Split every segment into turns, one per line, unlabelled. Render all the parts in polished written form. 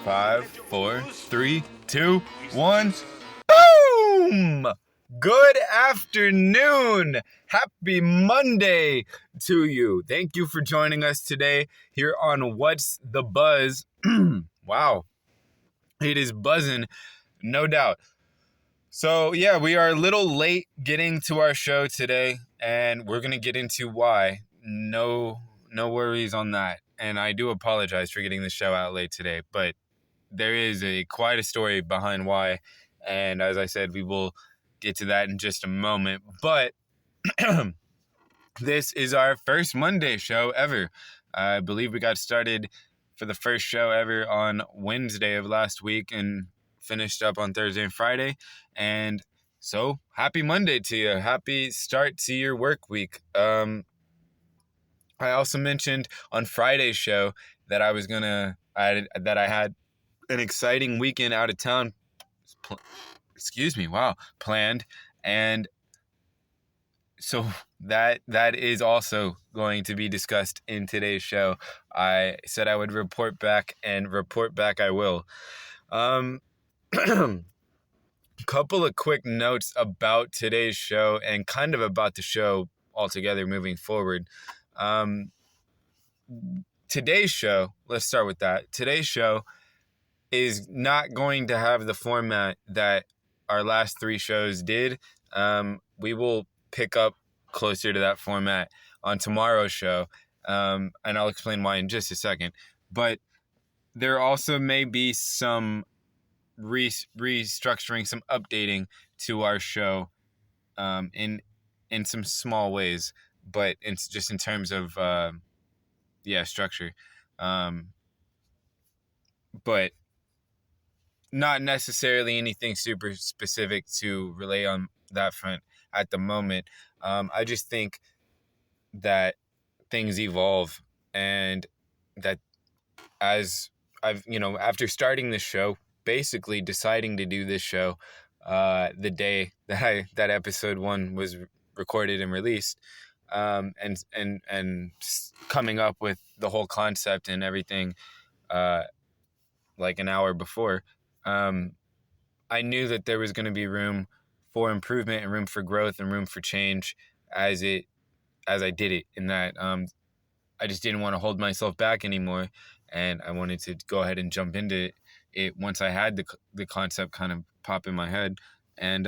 5, 4, 3, 2, 1. Boom! Good afternoon. Happy Monday to you. Thank you for joining us today here on What's the Buzz. Wow. It is buzzing, no doubt. So, yeah, we are a little late getting to our show today, and we're going to get into why. No worries on that. And I do apologize for getting the show out late today, but there is quite a story behind why. And as I said, we will get to that in just a moment. But this is our first Monday show ever. I believe we got started for the first show ever on Wednesday of last week and finished up on Thursday and Friday. And so happy Monday to you. Happy start to your work week. I also mentioned on Friday's show that I had an exciting weekend out of town. Planned. And so that is also going to be discussed in today's show. I said I would report back, and report back I will. Couple of quick notes about today's show and kind of about the show altogether moving forward. Today's show, let's start with that. Today's show is not going to have the format that our last three shows did. We will pick up closer to that format on tomorrow's show, and I'll explain why in just a second. But there also may be some restructuring, some updating to our show in some small ways, but it's just in terms of structure, but not necessarily anything super specific to relay on that front at the moment. I just think that things evolve, and that as I've, after starting this show, basically deciding to do this show the day that episode 1 was recorded and released, and coming up with the whole concept and everything like an hour before, I knew that there was going to be room for improvement and room for growth and room for change as I did it, in that I just didn't want to hold myself back anymore, and I wanted to go ahead and jump into it once I had the concept kind of pop in my head. And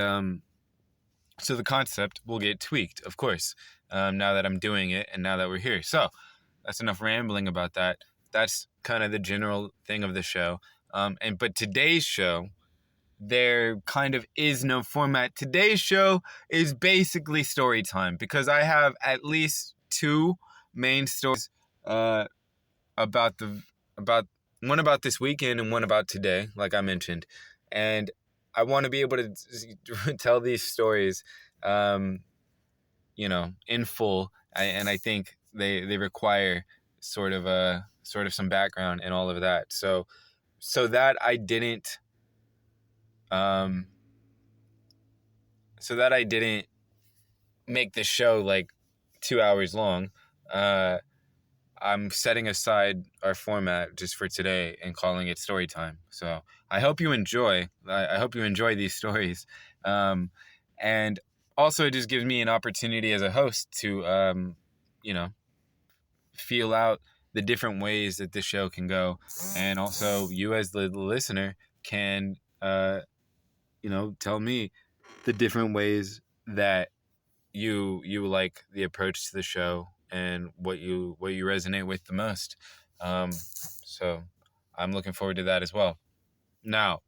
so the concept will get tweaked, of course, now that I'm doing it and now that we're here. So that's enough rambling about that. That's kind of the general thing of the show. But today's show, there kind of is no format. Today's show is basically story time, because I have at least 2 main stories about one about this weekend and one about today, like I mentioned. And I want to be able to tell these stories, in full. And I think they require sort of some background and all of that. So that I didn't make the show like 2 hours long, I'm setting aside our format just for today and calling it story time. So I hope you enjoy. I hope you enjoy these stories. And also it just gives me an opportunity as a host to, feel out the different ways that this show can go. And also you as the listener can, tell me the different ways that you like the approach to the show and what you resonate with the most. So I'm looking forward to that as well. Now,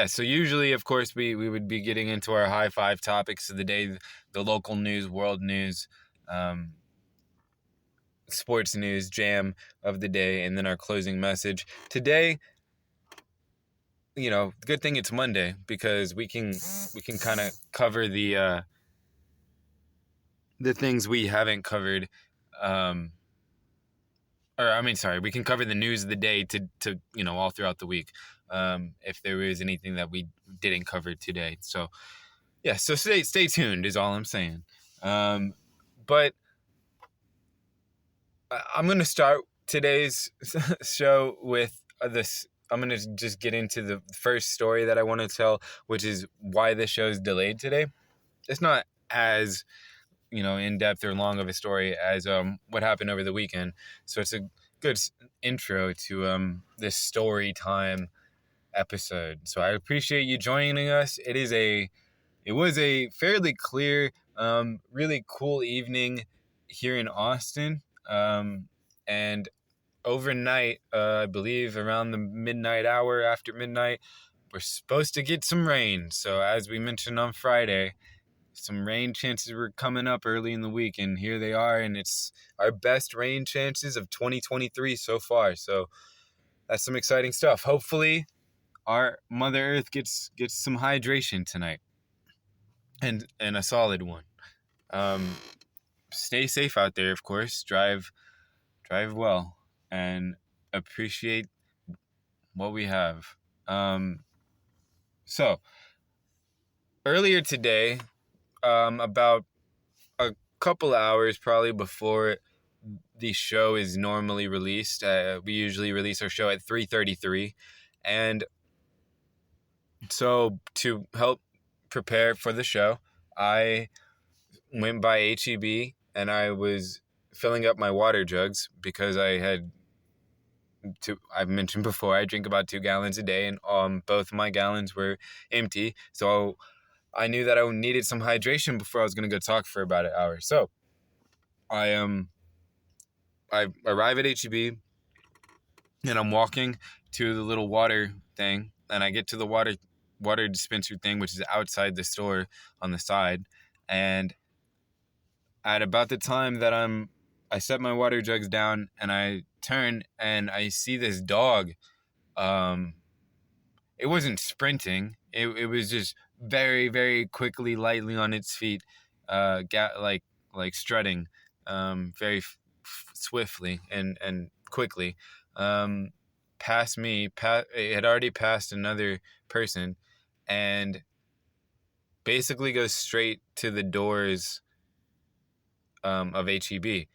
so usually, of course, we would be getting into our high 5 topics of the day, the local news, world news, sports news, jam of the day, and then our closing message. Today, good thing it's Monday, because we can kind of cover the things we haven't covered, we can cover the news of the day to all throughout the week, if there is anything that we didn't cover today. So yeah, so stay tuned is all I'm saying. But I'm going to start today's show with this. I'm going to just get into the first story that I want to tell, which is why the show is delayed today. It's not as, in depth or long of a story as what happened over the weekend. So it's a good intro to this story time episode. So I appreciate you joining us. It was a fairly clear, really cool evening here in Austin. And overnight, I believe around the midnight hour, after midnight, we're supposed to get some rain. So as we mentioned on Friday, some rain chances were coming up early in the week, and here they are, and it's our best rain chances of 2023 so far. So that's some exciting stuff. Hopefully our Mother Earth gets some hydration tonight, and a solid one. Stay safe out there, of course. Drive well, and appreciate what we have. So earlier today, about a couple hours probably before the show is normally released, we usually release our show at 3:33, and so to help prepare for the show, I went by HEB and I was filling up my water jugs because I've mentioned before, I drink about 2 gallons a day, and both my gallons were empty. So I knew that I needed some hydration before I was gonna go talk for about an hour. So I arrive at HEB and I'm walking to the little water thing, and I get to the water dispenser thing, which is outside the store on the side, and at about the time that I set my water jugs down and I turn and I see this dog. um it wasn't sprinting. It was just very, very quickly, lightly on its feet, like strutting, very swiftly and quickly, um, past me. It had already passed another person, and basically goes straight to the doors of HEB,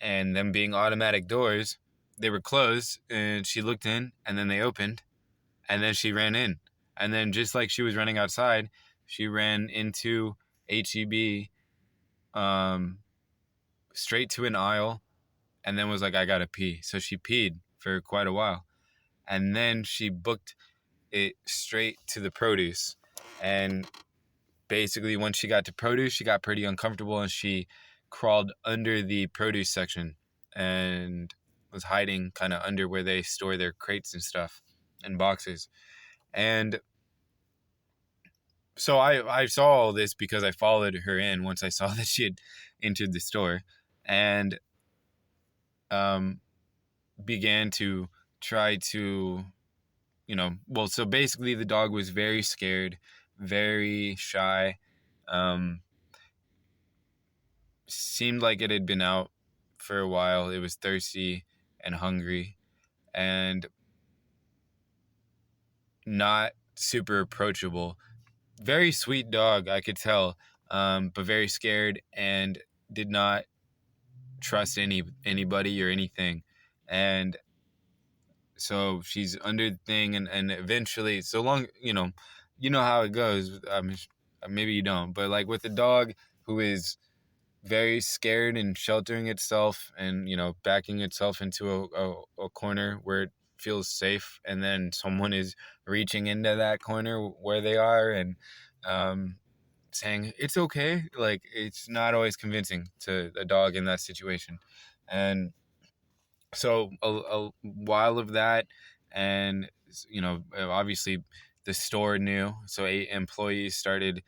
and them being automatic doors, they were closed, and she looked in, and then they opened, and then she ran in. And then just like she was running outside, she ran into HEB, um, straight to an aisle, and then was like, I gotta pee. So she peed for quite a while. And then she booked it straight to the produce. And basically, once she got to produce, she got pretty uncomfortable and she crawled under the produce section and was hiding kind of under where they store their crates and stuff and boxes. And so I saw all this because I followed her in once I saw that she had entered the store, and um, began to try to, so basically the dog was very scared, very shy, um, seemed like it had been out for a while. It was thirsty and hungry and not super approachable. Very sweet dog, I could tell, but very scared and did not trust anybody or anything. And so she's under the thing, and eventually, so long, how it goes. Maybe you don't, but like with a dog who is very scared and sheltering itself and backing itself into a corner where it feels safe, and then someone is reaching into that corner where they are and saying it's okay, like it's not always convincing to a dog in that situation. And so a while of that, and obviously the store knew, so 8 employees started.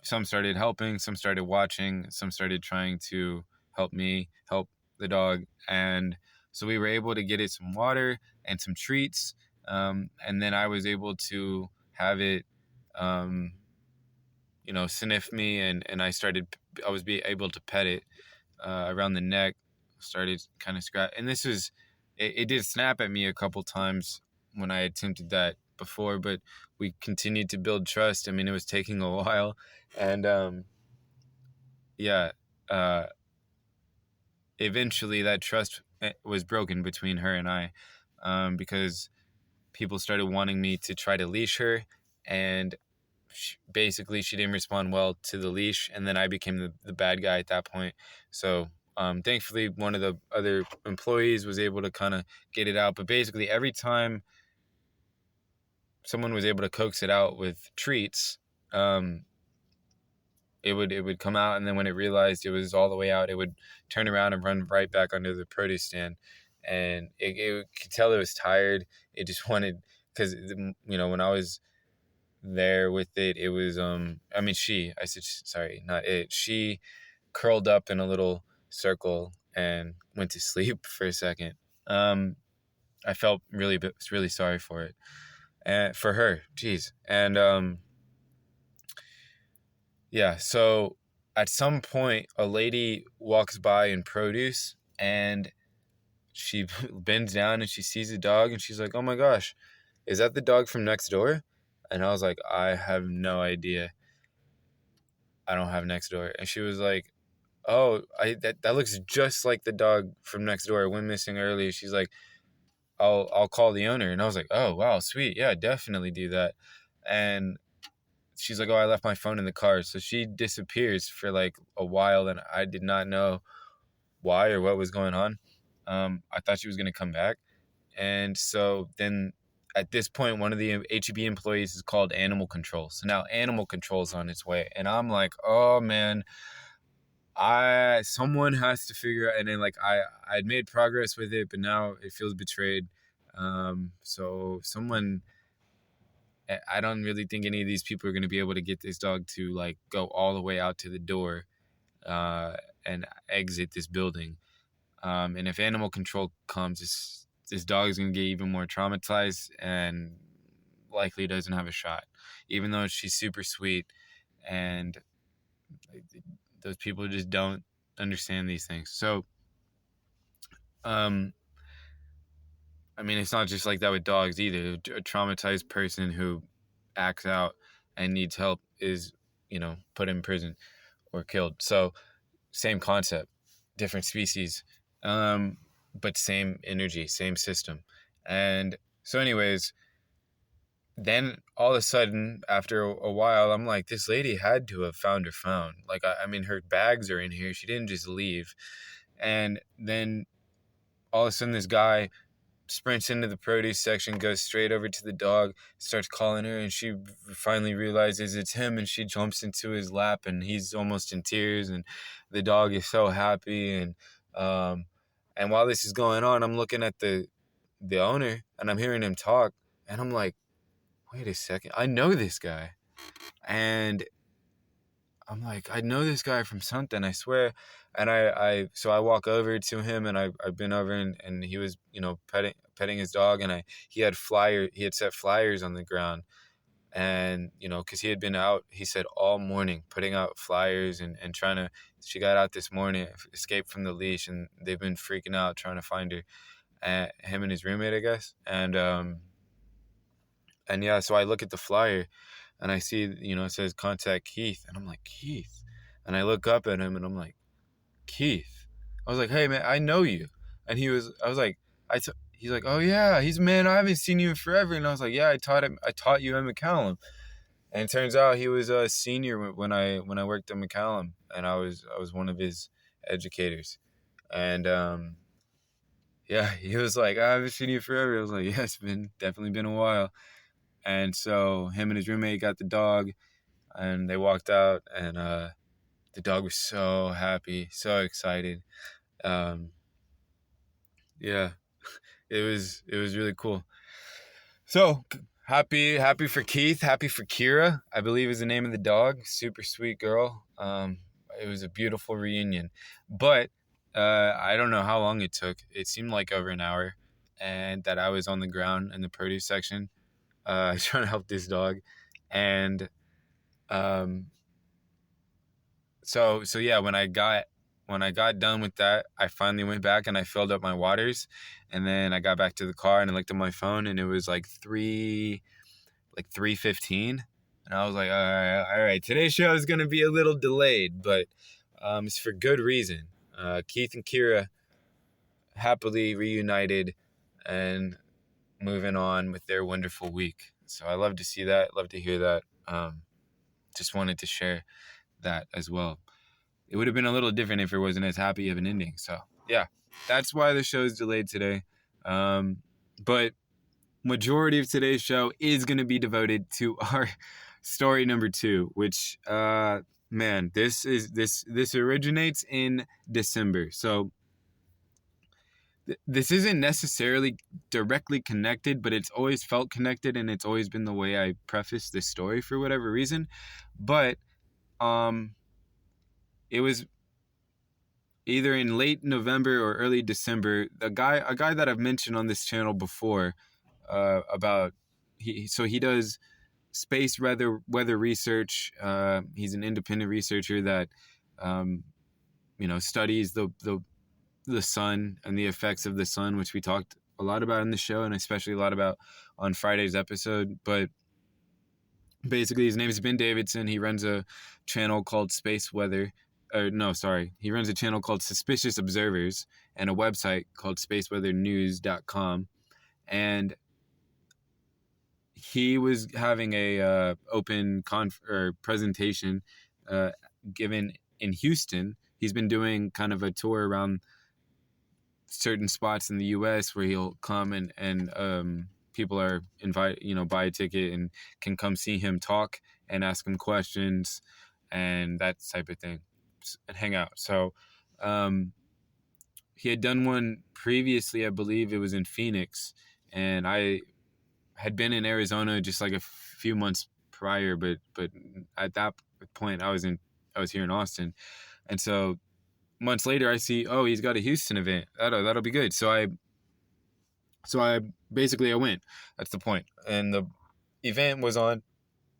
Some started helping, some started watching, some started trying to help me help the dog. And so we were able to get it some water and some treats, and then I was able to have it sniff me, and I was able to pet it around the neck, started kind of scratch. And it did snap at me a couple times when I attempted that before, but we continued to build trust. I mean, it was taking a while, and yeah, uh, eventually that trust was broken between her and I, because people started wanting me to try to leash her, and basically she didn't respond well to the leash, and then I became the bad guy at that point. So thankfully one of the other employees was able to kind of get it out, but basically every time someone was able to coax it out with treats, um, it would come out, and then when it realized it was all the way out, it would turn around and run right back under the produce stand, and it could tell it was tired. It just wanted, because when I was there with it, it was I mean she I said sorry, not it, she curled up in a little circle and went to sleep for a second. I felt really sorry for it, and for her, jeez. And yeah, so at some point a lady walks by in produce, and she bends down and she sees a dog, and she's like, oh my gosh, is that the dog from next door? And I was like, I have no idea. I don't have next door. And she was like, oh, that looks just like the dog from next door. It went missing earlier. She's like, I'll call the owner. And I was like, oh wow, sweet, yeah, definitely do that. And she's like, oh, I left my phone in the car. So she disappears for like a while, and I did not know why or what was going on. I thought she was gonna come back, and so then at this point, one of the HEB employees is called animal control. So now animal control is on its way, and I'm like, oh man, someone has to figure out. And then like I'd made progress with it, but now it feels betrayed. So someone, I don't really think any of these people are going to be able to get this dog to like go all the way out to the door, and exit this building. And if animal control comes, this dog is going to get even more traumatized and likely doesn't have a shot, even though she's super sweet. And those people just don't understand these things. So, I mean, it's not just like that with dogs either. A traumatized person who acts out and needs help is, put in prison or killed. So, same concept, different species, but same energy, same system. And so, anyways, then all of a sudden, after a while, I'm like, this lady had to have found her phone. Like, I mean, her bags are in here. She didn't just leave. And then all of a sudden, this guy sprints into the produce section, goes straight over to the dog, starts calling her, and she finally realizes it's him, and she jumps into his lap, and he's almost in tears, and the dog is so happy. And while this is going on, I'm looking at the owner, and I'm hearing him talk, and I'm like, wait a second, I know this guy. And I'm like, I know this guy from something, I swear. And so I walk over to him, and I've been over, and he was, petting his dog, and he had set flyers on the ground. And, cause he had been out, he said, all morning putting out flyers, and she got out this morning, escaped from the leash, and they've been freaking out trying to find her, him and his roommate, I guess. And yeah, so I look at the flyer, and I see, it says contact Keith, and I'm like, Keith. And I look up at him, and I'm like, Keith. I was like, hey man, I know you. And I was like, he's like, oh yeah, man, I haven't seen you in forever. And I was like, yeah, I taught you at McCallum. And it turns out he was a senior when I worked at McCallum, and I was one of his educators. And yeah, he was like, I haven't seen you forever. I was like, yeah, it's definitely been a while. And so him and his roommate got the dog, and they walked out, and the dog was so happy, so excited. Yeah, it was really cool. So happy for Keith, happy for Kira, I believe is the name of the dog. Super sweet girl. It was a beautiful reunion, but I don't know how long it took. It seemed like over an hour, and that I was on the ground in the produce section, trying to help this dog. And so yeah, when I got done with that, I finally went back and I filled up my waters, and then I got back to the car and I looked at my phone, and it was like 3:15, and I was like, all right, today's show is gonna be a little delayed, but it's for good reason. Keith and Kira happily reunited and moving on with their wonderful week. So I love to see that, love to hear that. Just wanted to share that as well. It would have been a little different if it wasn't as happy of an ending. So yeah, that's why the show is delayed today. But majority of today's show is going to be devoted to our story number 2, which man, this originates in December. So this isn't necessarily directly connected, but it's always felt connected, and it's always been the way I preface this story for whatever reason. But it was either in late November or early December. A guy that I've mentioned on this channel before, about he does space weather research. He's an independent researcher that studies the sun and the effects of the sun, which we talked a lot about in the show, and especially a lot about on Friday's episode. But basically, his name is Ben Davidson. He runs a channel called he runs a channel called Suspicious Observers and a website called spaceweathernews.com. And he was having a open presentation given in Houston. He's been doing kind of a tour around certain spots in the U.S. where he'll come and people are invited, buy a ticket and can come see him talk and ask him questions and that type of thing and hang out. So he had done one previously, I believe it was in Phoenix, and I had been in Arizona just like a few months prior, but at that point I was here in Austin. And so months later I see, oh, he's got a Houston event. That'll be good. So I went. That's the point. And the event was on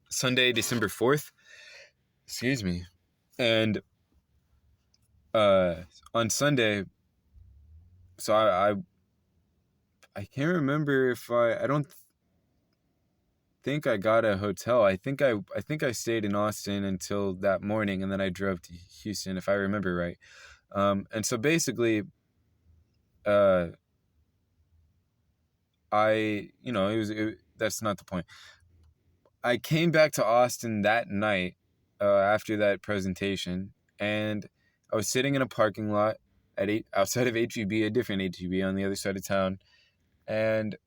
Sunday, December 4th. Excuse me. And on Sunday, so I can't remember if I don't think I got a hotel. I think I stayed in Austin until that morning, and then I drove to Houston, if I remember right. And so basically, that's not the point. I came back to Austin that night after that presentation, and I was sitting in a parking lot outside of HEB, a different HEB on the other side of town, and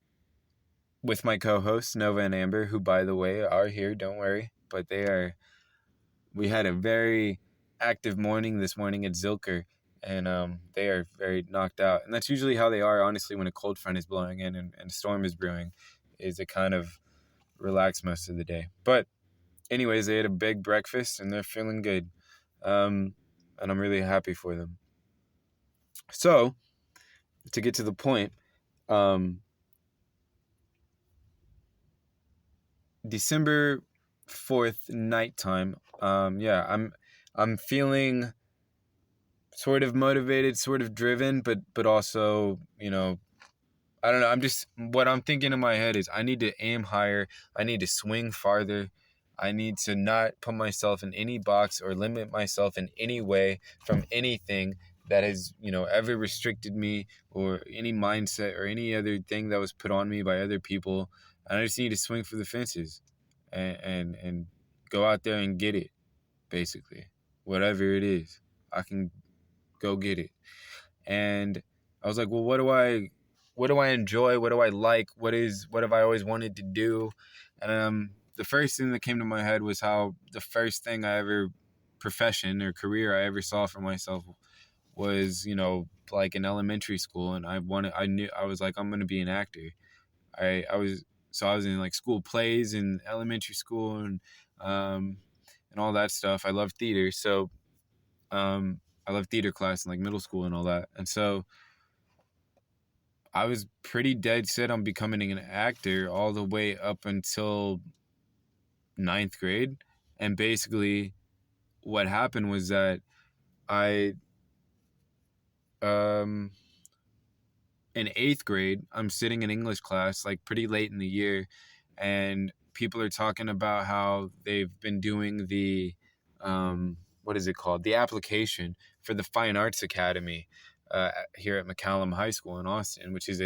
with my co-hosts Nova and Amber, who by the way are here, don't worry, but we had a very active morning this morning at Zilker, and they are very knocked out, and that's usually how they are, honestly, when a cold front is blowing in and a storm is brewing, is it kind of relax most of the day. But anyways, they had a big breakfast and they're feeling good, and I'm really happy for them. So to get to the point, December 4th nighttime, I'm feeling sort of motivated, sort of driven, but also, I don't know. What I'm thinking in my head is I need to aim higher. I need to swing farther. I need to not put myself in any box or limit myself in any way from anything that has, ever restricted me, or any mindset or any other thing that was put on me by other people. And I just need to swing for the fences and go out there and get it, basically. Whatever it is, I can go get it. And I was like, well, what do I enjoy? What do I like? What have I always wanted to do? And the first thing that came to my head was how the first thing profession or career I ever saw for myself was, like in elementary school. And I was like, I'm going to be an actor. I was in like school plays in elementary school and all that stuff. I love theater. So I love theater class in like middle school and all that. And so I was pretty dead set on becoming an actor all the way up until 9th grade. And basically what happened was that in 8th grade, I'm sitting in English class, like pretty late in the year, and people are talking about how they've been doing the, what is it called? The application for the Fine Arts Academy here at McCallum High School in Austin, which is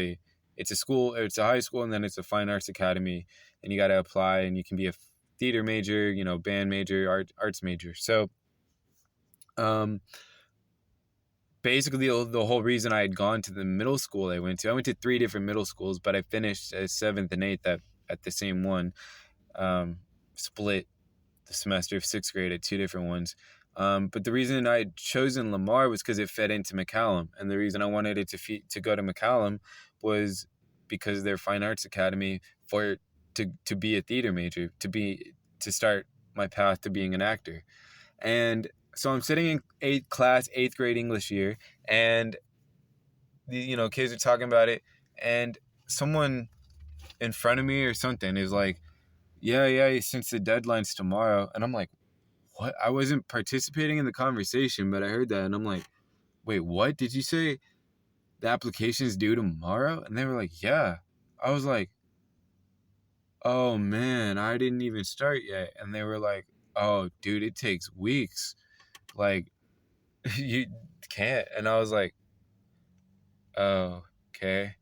it's a school, it's a high school, and then it's a Fine Arts Academy, and you got to apply, and you can be a theater major, band major, arts major. So, basically the whole reason I had gone to the middle school I went to 3 different middle schools, but I finished as 7th and 8th at the same one, split the semester of 6th grade at 2 different ones. But the reason I had chosen Lamar was because it fed into McCallum, and the reason I wanted it to go to McCallum was because their Fine Arts Academy to be a theater major, to start my path to being an actor. And so I'm sitting in 8th grade English year, and the kids are talking about it, and someone in front of me or something is like, yeah, since the deadline's tomorrow. And I'm like, what? I wasn't participating in the conversation, but I heard that, and I'm like, wait, what? Did you say the application's due tomorrow? And they were like, yeah. I was like, oh man, I didn't even start yet. And they were like, oh dude, it takes weeks. Like, you can't. And I was like, oh, okay.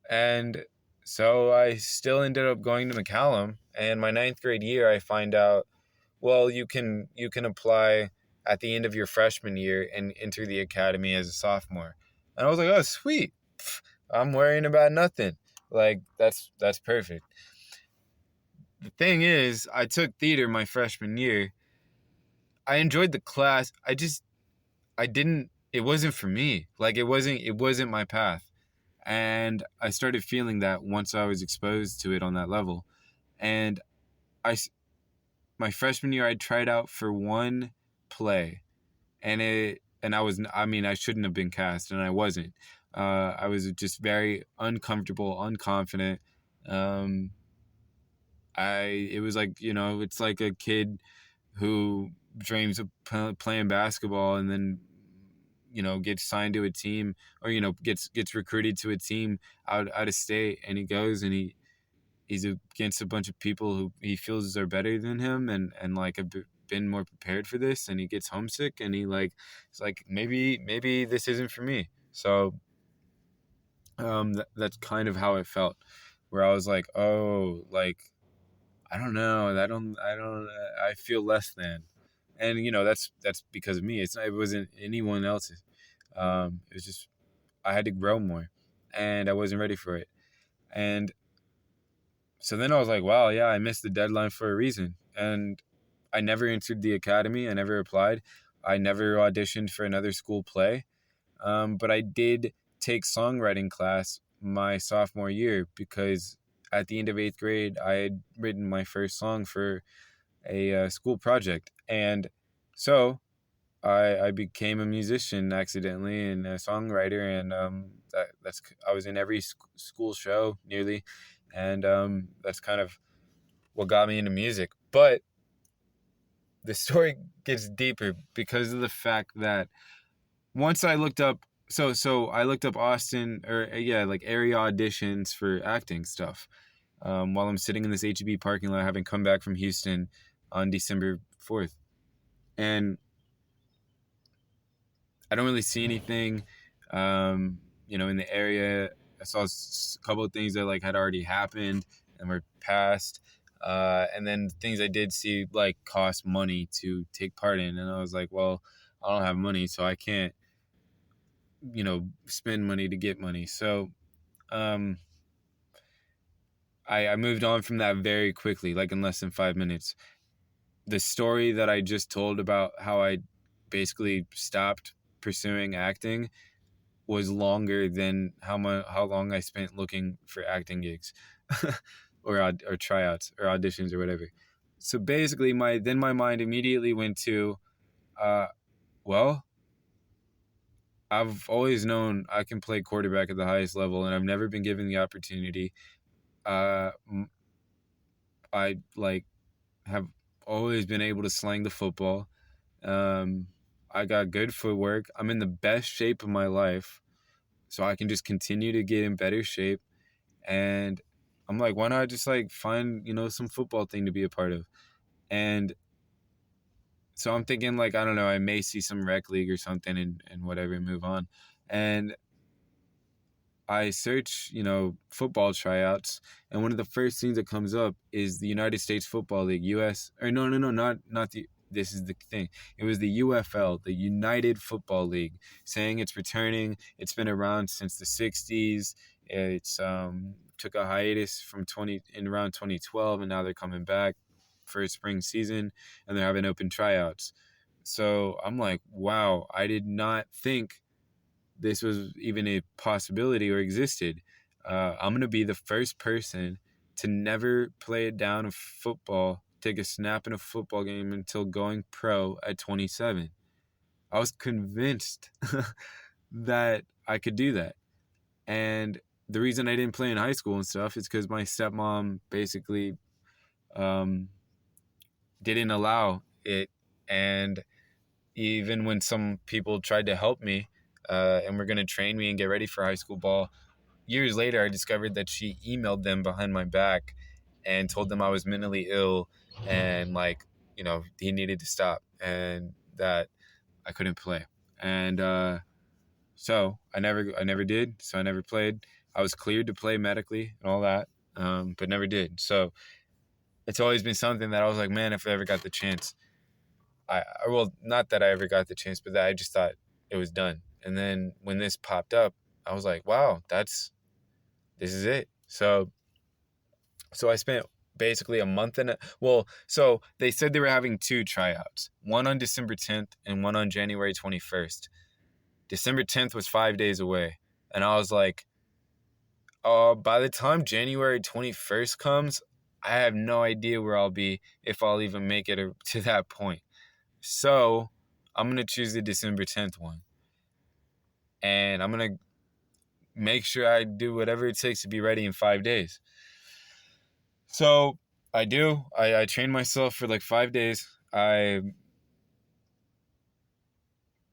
And so I still ended up going to McCallum, and my 9th grade year I find out, well, you can apply at the end of your freshman year and enter the academy as a sophomore. And I was like, oh sweet, I'm worrying about nothing. Like, that's perfect. The thing is, I took theater my freshman year. I enjoyed the class. It wasn't for me. Like, it wasn't my path. And I started feeling that once I was exposed to it on that level. And my freshman year, I tried out for one play, and I shouldn't have been cast, and I wasn't. I was just very uncomfortable, unconfident. It was like, it's like a kid who dreams of playing basketball, and then gets signed to a team, or gets recruited to a team out of state, and he goes and he's against a bunch of people who he feels are better than him, and like have been more prepared for this, and he gets homesick, and it's like, maybe this isn't for me. So that's kind of how it felt, where I was like, oh, like, I don't know, I feel less than. And that's because of me. It wasn't anyone else's. It was just, I had to grow more, and I wasn't ready for it. And so then I was like, wow, yeah, I missed the deadline for a reason. And I never entered the academy. I never applied. I never auditioned for another school play. But I did take songwriting class my sophomore year, because at the end of 8th grade, I had written my first song for a school project. And so I became a musician accidentally, and a songwriter, and I was in every school show nearly, and that's kind of what got me into music. But the story gets deeper because of the fact that once I looked up, so I looked up Austin, or like area auditions for acting stuff, while I'm sitting in this HEB parking lot, having come back from Houston on December 4th, and I don't really see anything, in the area. I saw a couple of things that like had already happened and were passed. And then things I did see like cost money to take part in. And I was like, well, I don't have money, so I can't, spend money to get money. So, I moved on from that very quickly, like in less than 5 minutes. The story that I just told about how I basically stopped pursuing acting was longer than how long I spent looking for acting gigs, or tryouts or auditions or whatever. So basically, my mind immediately went to, well, I've always known I can play quarterback at the highest level, and I've never been given the opportunity. I have always been able to sling the football. I got good footwork. I'm in the best shape of my life, so I can just continue to get in better shape. And I'm like, why not just like find, some football thing to be a part of? And So I'm thinking like, I don't know, I may see some rec league or something and whatever, move on. And I search, football tryouts, and one of the first things that comes up is the United States Football League, US, or no, not the. This is the thing. It was the UFL, the United Football League, saying it's returning. It's been around since the '60s. It's took a hiatus from around 2012, and now they're coming back for a spring season, and they're having open tryouts. So I'm like, wow, I did not think this was even a possibility or existed. I'm going to be the first person to never play a down of football, take a snap in a football game until going pro at 27. I was convinced that I could do that. And the reason I didn't play in high school and stuff is because my stepmom basically didn't allow it. And even when some people tried to help me and were going to train me and get ready for high school ball, years later, I discovered that she emailed them behind my back and told them I was mentally ill and he needed to stop and that I couldn't play. And so I never did. So I never played. I was cleared to play medically and all that, but never did. So it's always been something that I was like, man, if I ever got the chance, well, not that I ever got the chance, but that I just thought it was done. And then when this popped up, I was like, wow, this is it. So I spent basically a month so they said they were having 2 tryouts, one on December 10th and one on January 21st. December 10th was 5 days away. And I was like, by the time January 21st comes, I have no idea where I'll be, if I'll even make it to that point. So I'm going to choose the December 10th one. And I'm going to make sure I do whatever it takes to be ready in 5 days. So I do. I train myself for like 5 days. I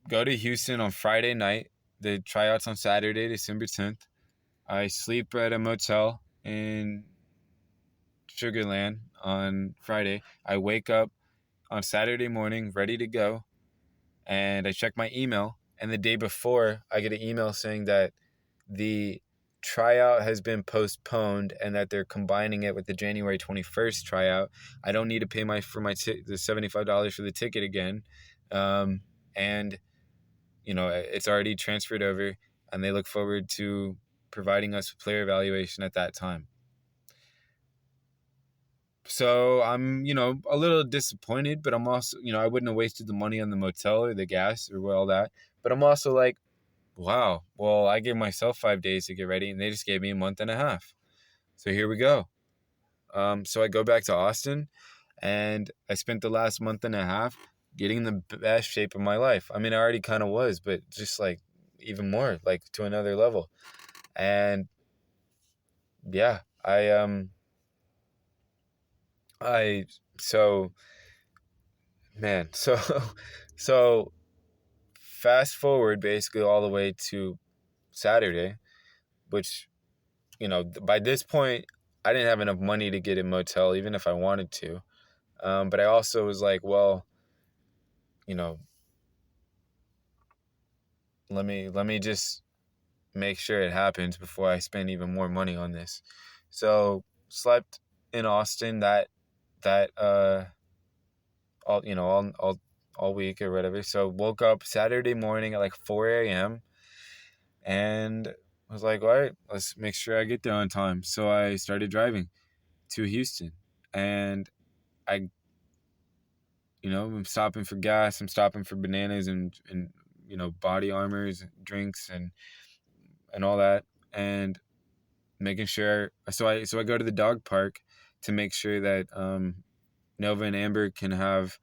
go to Houston on Friday night. The tryouts on Saturday, December 10th. I sleep at a motel in Sugar Land on Friday. I wake up on Saturday morning ready to go. And I check my email. And the day before, I get an email saying that the tryout has been postponed and that they're combining it with the January 21st tryout. I don't need to pay the $75 for the ticket again. And it's already transferred over, and they look forward to providing us with player evaluation at that time. So I'm, a little disappointed, but I'm also, I wouldn't have wasted the money on the motel or the gas or all that. But I'm also like, wow, well, I gave myself 5 days to get ready, and they just gave me a month and a half. So here we go. So I go back to Austin, and I spent the last month and a half getting the best shape of my life. I mean, I already kind of was, but just like even more, like to another level. And yeah, so man, so fast forward basically all the way to Saturday, which, by this point, I didn't have enough money to get a motel, even if I wanted to. But I also was like, well, let me just make sure it happens before I spend even more money on this. So slept in Austin that all week or whatever. So woke up Saturday morning at like 4 a.m. and I was like, all right, let's make sure I get there on time. So I started driving to Houston, and I'm stopping for gas. I'm stopping for bananas and body armors, drinks, and all that, and making sure. So I go to the dog park to make sure that Nova and Amber can have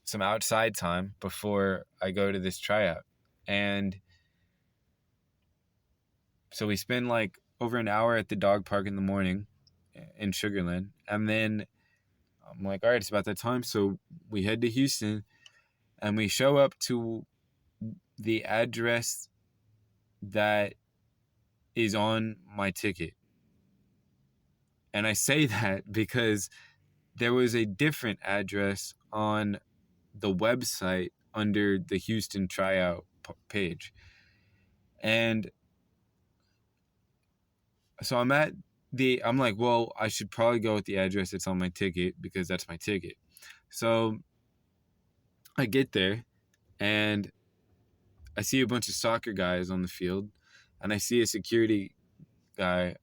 some outside time before I go to this tryout. And so we spend like over an hour at the dog park in the morning in Sugar Land, and then I'm like, all right, it's about that time. So we head to Houston, and we show up to the address that is on my ticket. And I say that because there was a different address on the website under the Houston tryout page. And so I'm like, well, I should probably go with the address that's on my ticket because that's my ticket. So I get there and I see a bunch of soccer guys on the field, and I see a security guy,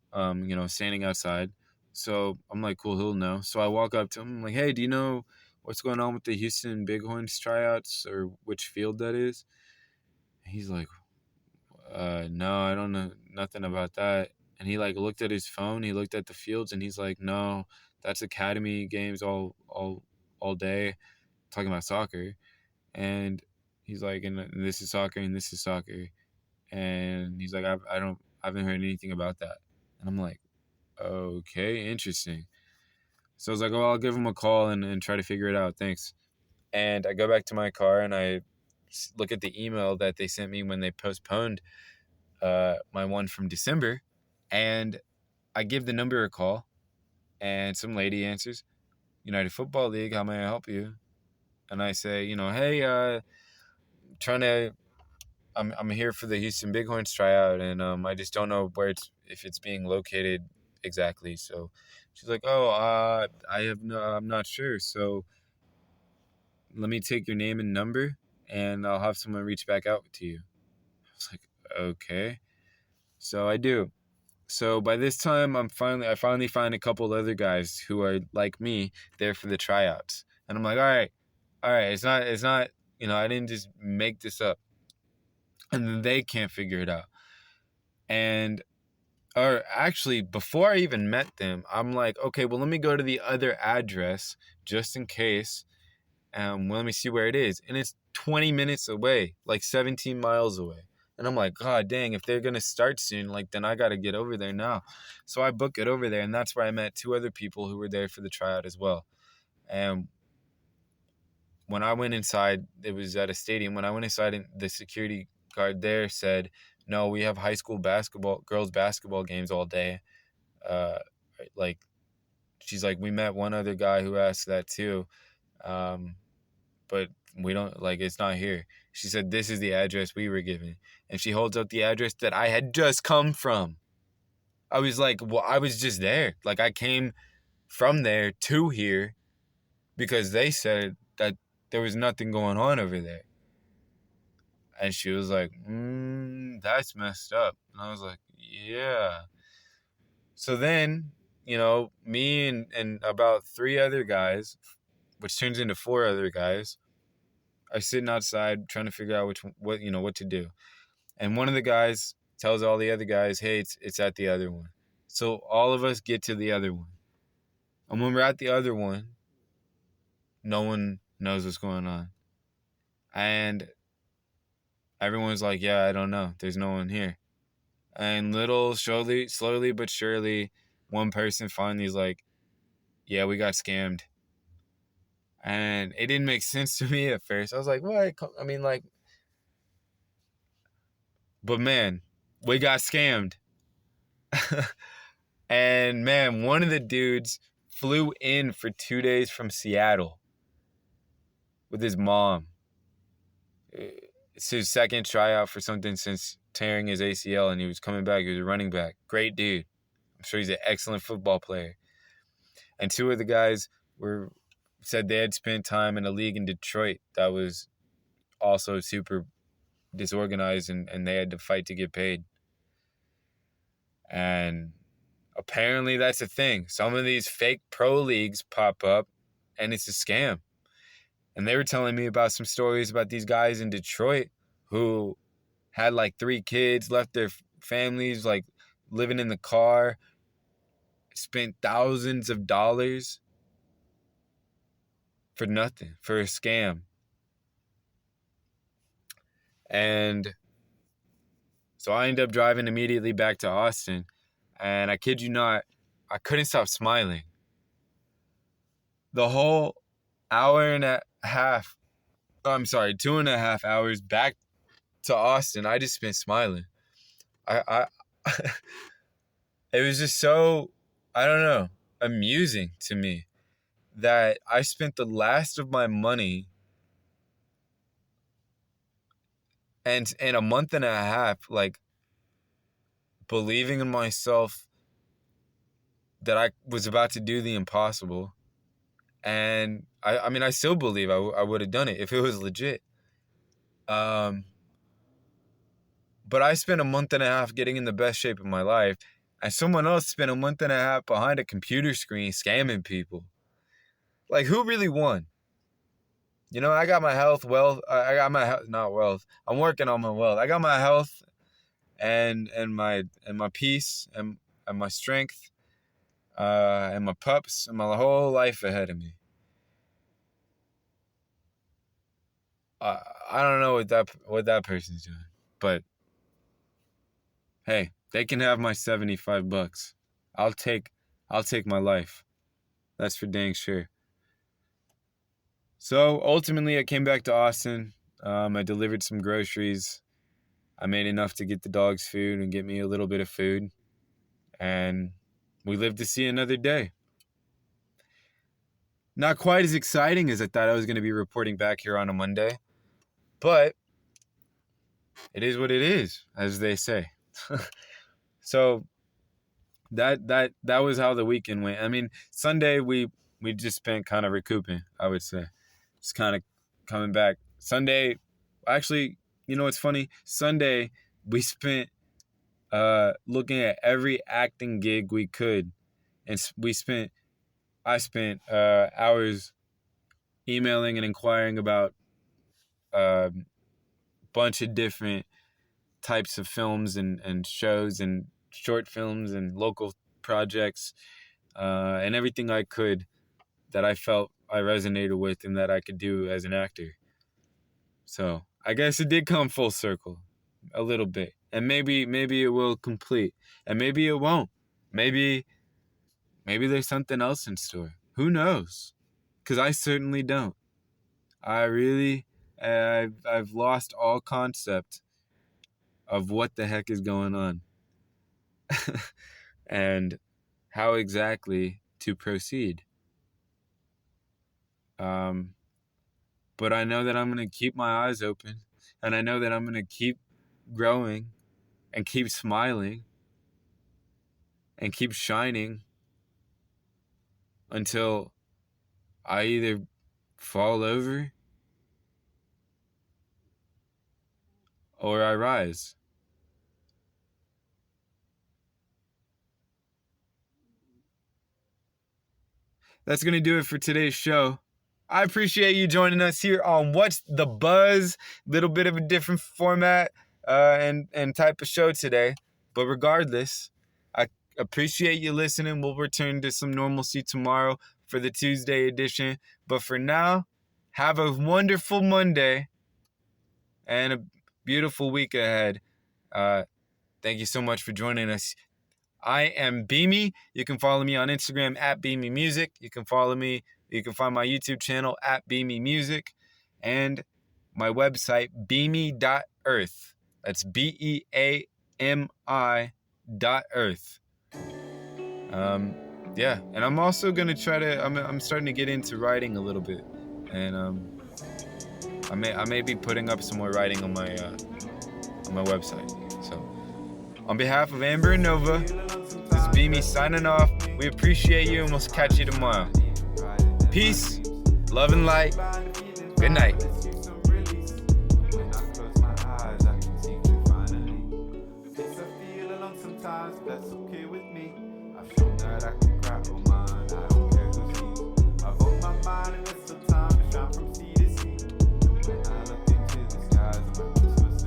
standing outside. So I'm like, cool, he'll know. So I walk up to him, I'm like, hey, do you know what's going on with the Houston Bighorns tryouts or which field that is? And he's like, no, I don't know nothing about that. And he like looked at his phone, he looked at the fields, and he's like, no, that's academy games all day, talking about soccer. And he's like, and this is soccer, and this is soccer. And he's like, I haven't heard anything about that. And I'm like, okay, interesting. So I was like, oh, I'll give him a call and try to figure it out. Thanks. And I go back to my car and I look at the email that they sent me when they postponed my one from December. And I give the number a call and some lady answers, United Football League, how may I help you? And I say, hey, trying to I'm here for the Houston Bighorns tryout, and I just don't know if it's being located exactly. So she's like, oh, I'm not sure. So let me take your name and number, and I'll have someone reach back out to you. I was like, okay. So I do. So by this time, I finally find a couple other guys who are like me there for the tryouts, and I'm like, all right, it's not, I didn't just make this up. And they can't figure it out. And, or actually, before I even met them, I'm like, okay, well, let me go to the other address just in case. Well, let me see where it is. And it's 20 minutes away, like 17 miles away. And I'm like, God dang, if they're going to start soon, like, then I got to get over there now. So I book it over there. And that's where I met two other people who were there for the tryout as well. And when I went inside, it was at a stadium. When I went inside, the security guard there said, no, we have high school girls basketball games all day. Like, she's like, we met one other guy who asked that too. But we don't, like, it's not here. She said, this is the address we were given. And she holds up the address that I had just come from. I was like, well, I was just there. Like, I came from there to here because they said that there was nothing going on over there. And she was like, that's messed up. And I was like, yeah. So then, me and about three other guys, which turns into four other guys, are sitting outside trying to figure out what to do. And one of the guys tells all the other guys, hey, it's at the other one. So all of us get to the other one. And when we're at the other one, no one knows what's going on. And everyone's like, yeah, I don't know. There's no one here. And slowly but surely, one person finally is like, yeah, we got scammed. And it didn't make sense to me at first. I was like, what? I mean, like, but man, we got scammed. And man, one of the dudes flew in for 2 days from Seattle with his mom. It's his second tryout for something since tearing his ACL, and he was coming back. He was a running back. Great dude. I'm sure he's an excellent football player. And two of the guys said they had spent time in a league in Detroit that was also super disorganized, and they had to fight to get paid. And apparently that's a thing. Some of these fake pro leagues pop up, and it's a scam. And they were telling me about some stories about these guys in Detroit who had like 3 kids, left their families, like living in the car, spent thousands of dollars for nothing, for a scam. And so I ended up driving immediately back to Austin. And I kid you not, I couldn't stop smiling. The whole 2.5 hours back to Austin, I just spent smiling. I it was just so, I don't know, amusing to me that I spent the last of my money And in a month and a half, like, believing in myself that I was about to do the impossible. And I mean, I still believe I would have done it if it was legit. But I spent a month and a half getting in the best shape of my life, and someone else spent a month and a half behind a computer screen scamming people. Like, who really won? You know, I got my health, wealth. I got my health, not wealth. I'm working on my wealth. I got my health and my peace and my strength, and my pups and my whole life ahead of me. I don't know what that person's doing, but hey, they can have my $75. I'll take my life. That's for dang sure. So ultimately, I came back to Austin. I delivered some groceries. I made enough to get the dogs food and get me a little bit of food. And we lived to see another day. Not quite as exciting as I thought I was going to be reporting back here on a Monday. But it is what it is, as they say. So that was how the weekend went. I mean, Sunday we just spent kind of recouping, I would say. Just kind of coming back. Sunday, actually, you know what's funny? Sunday, we spent looking at every acting gig we could. And I spent hours emailing and inquiring about a bunch of different types of films and shows and short films and local projects, and everything I could that I felt I resonated with and that I could do as an actor. So I guess it did come full circle a little bit. And maybe it will complete. And maybe it won't. Maybe there's something else in store. Who knows? Because I certainly don't. I've lost all concept of what the heck is going on. And how exactly to proceed. But I know that I'm going to keep my eyes open, and I know that I'm going to keep growing and keep smiling and keep shining until I either fall over or I rise. That's going to do it for today's show. I appreciate you joining us here on What's the Buzz? Little bit of a different format and type of show today. But regardless, I appreciate you listening. We'll return to some normalcy tomorrow for the Tuesday edition. But for now, have a wonderful Monday and a beautiful week ahead. Thank you so much for joining us. I am Beami. You can follow me on Instagram at Beami Music. You can find my YouTube channel at Beami Music, and my website, beami.earth. That's BEAMI.earth. Yeah, and I'm also gonna I'm starting to get into writing a little bit, and I may be putting up some more writing on my website. So, on behalf of Amber and Nova, this is Beami signing off. We appreciate you, and we'll catch you tomorrow. Peace, love, and light. Good night. That's okay with me. I've shown that I can cry.